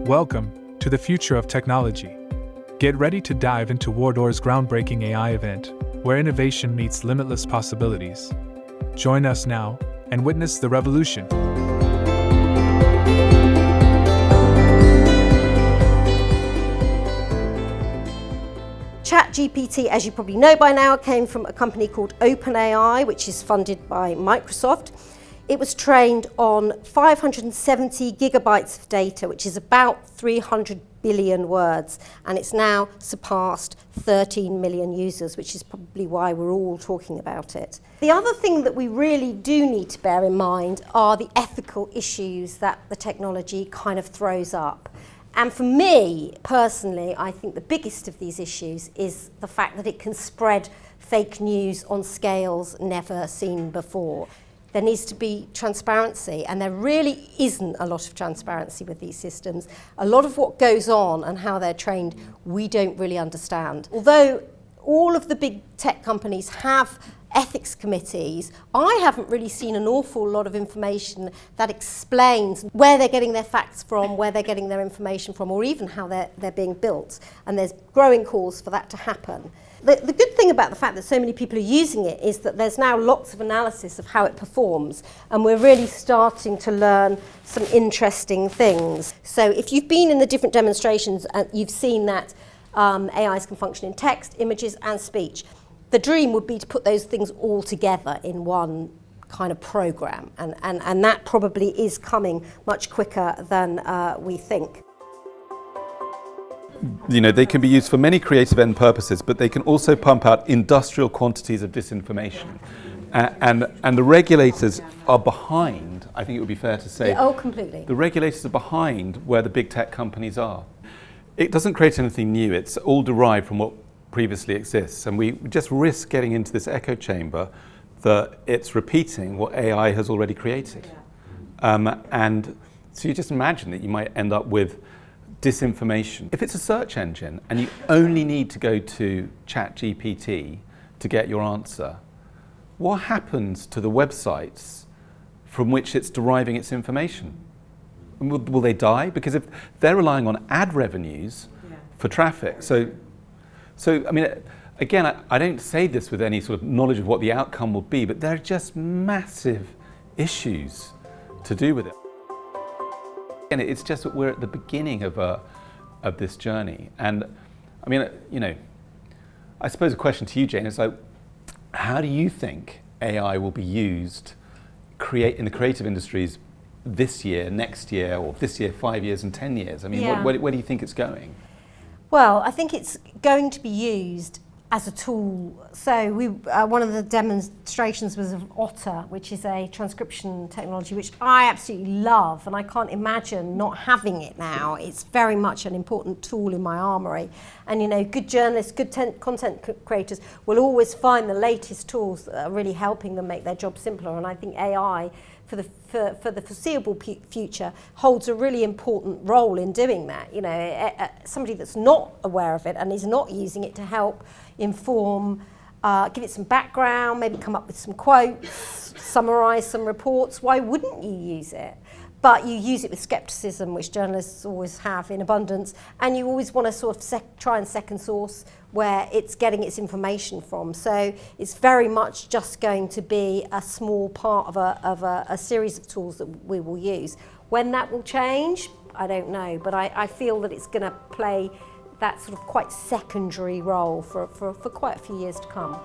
Welcome to the future of technology. Get ready to dive into Wardour's groundbreaking AI event, where innovation meets limitless possibilities. Join us now and witness the revolution. ChatGPT, as you probably know by now, came from a company called OpenAI, which is funded by Microsoft. It was trained on 570 gigabytes of data, which is about 300 billion words, and it's now surpassed 13 million users, which is probably why we're all talking about it. The other thing that we really do need to bear in mind are the ethical issues that the technology kind of throws up. And for me, personally, I think the biggest of these issues is the fact that it can spread fake news on scales never seen before. There needs to be transparency, and there really isn't a lot of transparency with these systems. A lot of what goes on and how they're trained, we don't really understand. Although all of the big tech companies have ethics committees, I haven't really seen an awful lot of information that explains where they're getting their facts from, where they're getting their information from, or even how they're being built. And there's growing calls for that to happen. The good thing about the fact that so many people are using it is that there's now lots of analysis of how it performs, and we're really starting to learn some interesting things. So if you've been in the different demonstrations, you've seen that AIs can function in text, images and speech. The dream would be to put those things all together in one kind of program, and that probably is coming much quicker than we think. You know, they can be used for many creative end purposes, but they can also pump out industrial quantities of disinformation. And the regulators are behind, I think it would be fair to say. Yeah, oh, completely. The regulators are behind where the big tech companies are. It doesn't create anything new, it's all derived from what previously exists. And we just risk getting into this echo chamber that it's repeating what AI has already created. Yeah. And so you just imagine that you might end up with disinformation. If it's a search engine and you only need to go to ChatGPT to get your answer, what happens to the websites from which it's deriving its information? Will they die? Because if they're relying on ad revenues for traffic, so I mean, again, I don't say this with any sort of knowledge of what the outcome will be, but there are just massive issues to do with it. And it's just that we're at the beginning of this journey. And I mean, you know, I suppose a question to you, Jane, is like, how do you think AI will be used in the creative industries this year, next year, or this year, 5 years, and 10 years? I mean, where do you think it's going? Well, I think it's going to be used as a tool. So one of the demonstrations was of Otter, which is a transcription technology, which I absolutely love, and I can't imagine not having it now. It's very much an important tool in my armoury. And you know, good journalists, good content creators will always find the latest tools that are really helping them make their job simpler. And I think AI, for the foreseeable future, holds a really important role in doing that. You know, somebody that's not aware of it and is not using it to help inform, give it some background, maybe come up with some quotes, summarise some reports. Why wouldn't you use it? But you use it with scepticism, which journalists always have in abundance, and you always want to sort of try and second source where it's getting its information from. So it's very much just going to be a small part of a series of tools that we will use. When that will change, I don't know, but I feel that it's going to play that sort of quite secondary role for quite a few years to come.